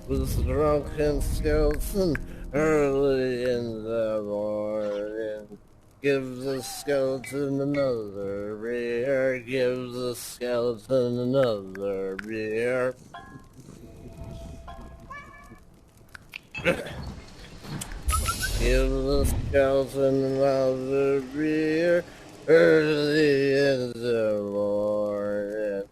was drunken skeleton early in the morning. Give the skeleton another beer. Give the skeleton another beer. Give the skeleton another beer. Early in the morning.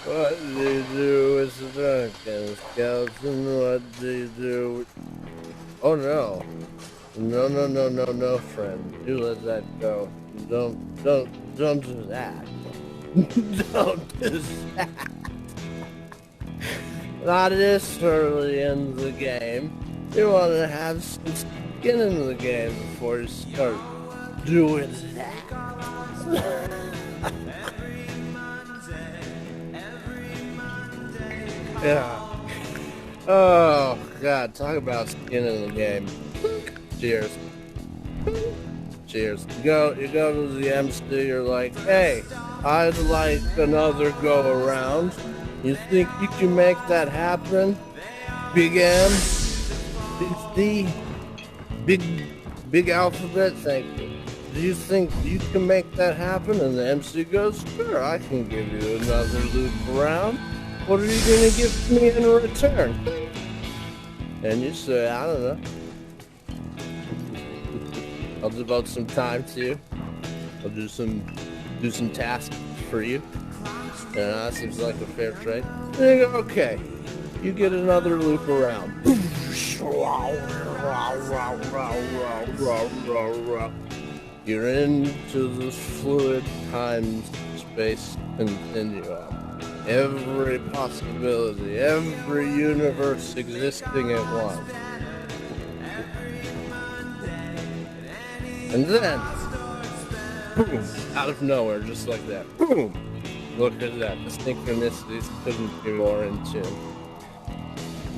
What do you do with the drunken skeleton? What do you do with... Oh no. No, friend. You let that go. Don't do that. Don't do that. Not this early in the game. You want to have some skin in the game before you start doing that. Yeah. Oh God, talk about skin in the game. Cheers. Cheers. You go to the MC, you're like, hey, I'd like another go around. You think you can make that happen? Big M? Big D? Big alphabet, thank you. Do you think you can make that happen? And the MC goes, sure, I can give you another loop around. What are you gonna give me in return? And you say, I don't know. I'll devote some time to you. I'll do some tasks for you. That seems like a fair trade. And you go, okay, you get another loop around. You're into the fluid time-space continuum. Every possibility, every universe existing at once. And then, boom, out of nowhere, just like that, boom! Look at that, the synchronicities couldn't be more in tune.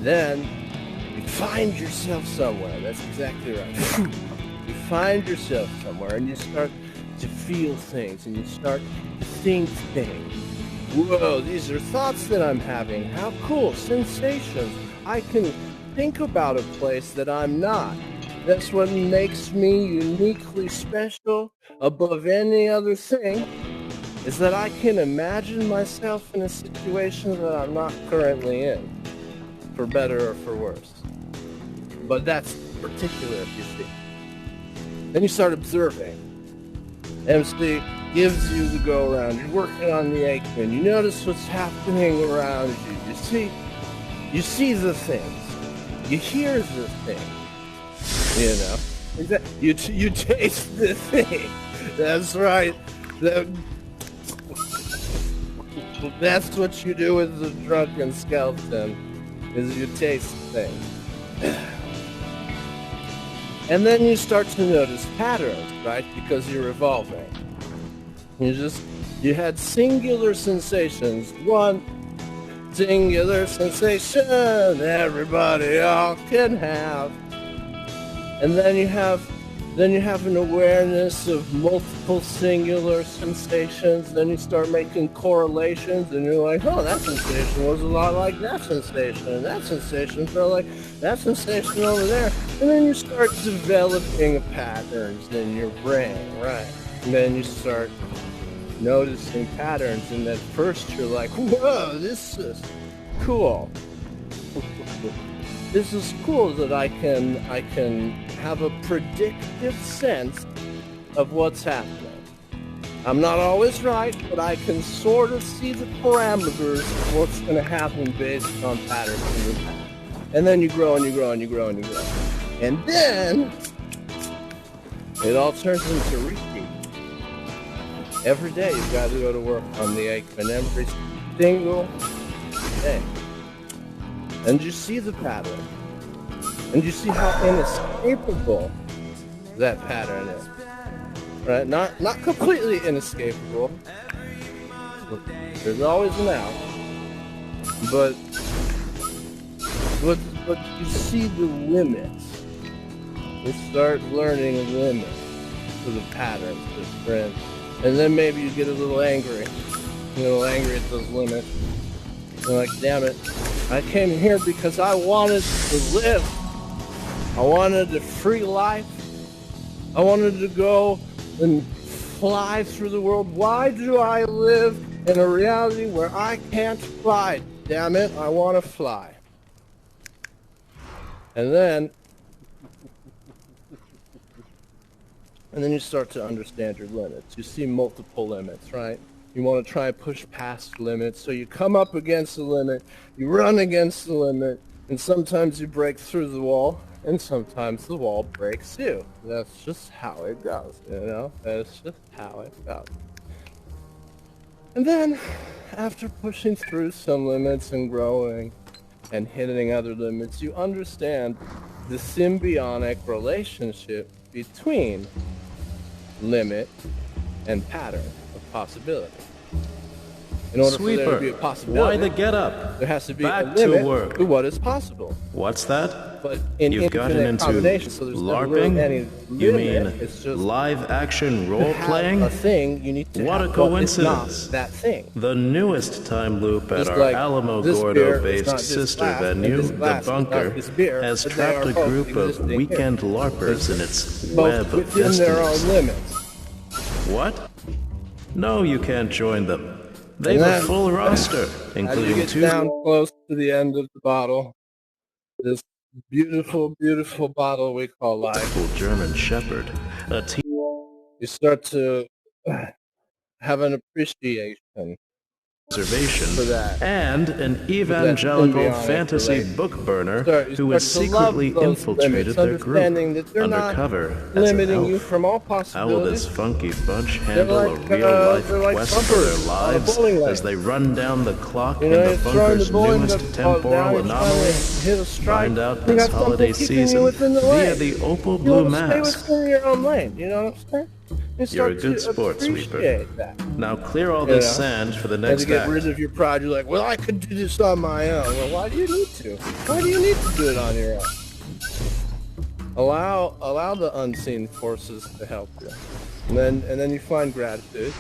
Then, you find yourself somewhere, that's exactly right. You find yourself somewhere and you start to feel things and you start to think things. Whoa, these are thoughts that I'm having. How cool, sensations. I can think about a place that I'm not. That's what makes me uniquely special above any other thing, is that I can imagine myself in a situation that I'm not currently in, for better or for worse. But that's particular, you see. Then you start observing. MC gives you the go around. You're working on the Aikman. You notice what's happening around you. You see the things. You hear the things. You know, you taste the thing. That's right. That's what you do with the drunken skeleton, is you taste things. And then you start to notice patterns, right? Because you're evolving. You had singular sensations. One singular sensation everybody all can have. And then you have an awareness of multiple singular sensations. Then you start making correlations, and you're like, oh, that sensation was a lot like that sensation, and that sensation felt like that sensation over there. And then you start developing patterns in your brain, right? And then you start noticing patterns, and at first you're like, whoa, this is cool. This is cool that I can have a predictive sense of what's happening. I'm not always right, but I can sort of see the parameters of what's going to happen based on patterns in the past. And then you grow and you grow and you grow and you grow. And then it all turns into repeat. Every day you've got to go to work on the Aikman, every single day. And you see the pattern. And you see how inescapable that pattern is. Right? Not completely inescapable, There's always an out. But you see the limits. You start learning limits to the patterns that you're in. And then maybe you get a little angry. At those limits. You're like, damn it. I came here because I wanted to live. I wanted a free life. I wanted to go and fly through the world. Why do I live in a reality where I can't fly? Damn it, I want to fly. And then you start to understand your limits. You see multiple limits, right? You want to try and push past limits. So you come up against the limit, you run against the limit, and sometimes you break through the wall, and sometimes the wall breaks you. That's just how it goes, That's just how it goes. And then, after pushing through some limits and growing and hitting other limits, you understand the symbiotic relationship between limit and pattern of possibility. In order for there to be a possibility, why the get up? there has to be Back a limit to work. to what is possible. What's that? But in You've gotten infinite into combinations, so there's never really LARPing? any You limit. mean It's just live action to role have playing? a thing you need to What have, a but it's not coincidence. that thing. The newest time loop at Just our like Alamo this beer is Gordo-based not this sister glass, and venue, this The glass is not Bunker, this beer, has but they trapped are a both group of existing weekend here. LARPers in its Both web of within their own destinies. limits. What? No, you can't join them. They've And a then, full roster, As you including get two down close to the end of the bottle, this beautiful, beautiful bottle we call life, German Shepherd, a team you start to have an appreciation observation, for that. and an evangelical symbiotic fantasy relation. book burner You who has start to love secretly those infiltrated limits, their group understanding that they're not undercover as an limiting elf. you from all How will this possibilities. funky bunch handle like, a real-life they're like quest for bumpers their on a lives bowling lane. as they run down the clock You in know, the you're throwing bunker's the bowling newest ball temporal down, you're trying anomaly? to hit a strike. Find out You this got something holiday keeping you season within the via lane. the Opal You Blue want to stay Mask. within your own lane, you know what I'm saying? You You're a start good to sport, Sweeper. appreciate that. Now clear all You this know? sand for the And next to get act. rid of your pride, you're like, well, I could do this on my own. Well, why do you need to? Why do you need to do it on your own? Allow the unseen forces to help you. And then you find gratitude.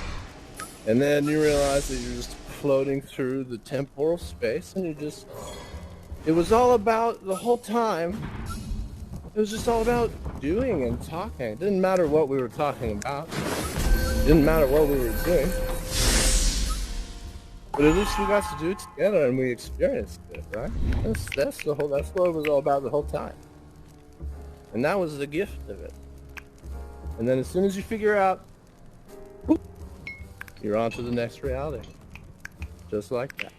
And then you realize that you're just floating through the temporal space, and it was all about the whole time. It was just all about doing and talking. It didn't matter what we were talking about. It didn't matter what we were doing. But at least we got to do it together and we experienced it, right? That's what it was all about the whole time. And that was the gift of it. And then as soon as you figure out, whoop, you're on to the next reality. Just like that.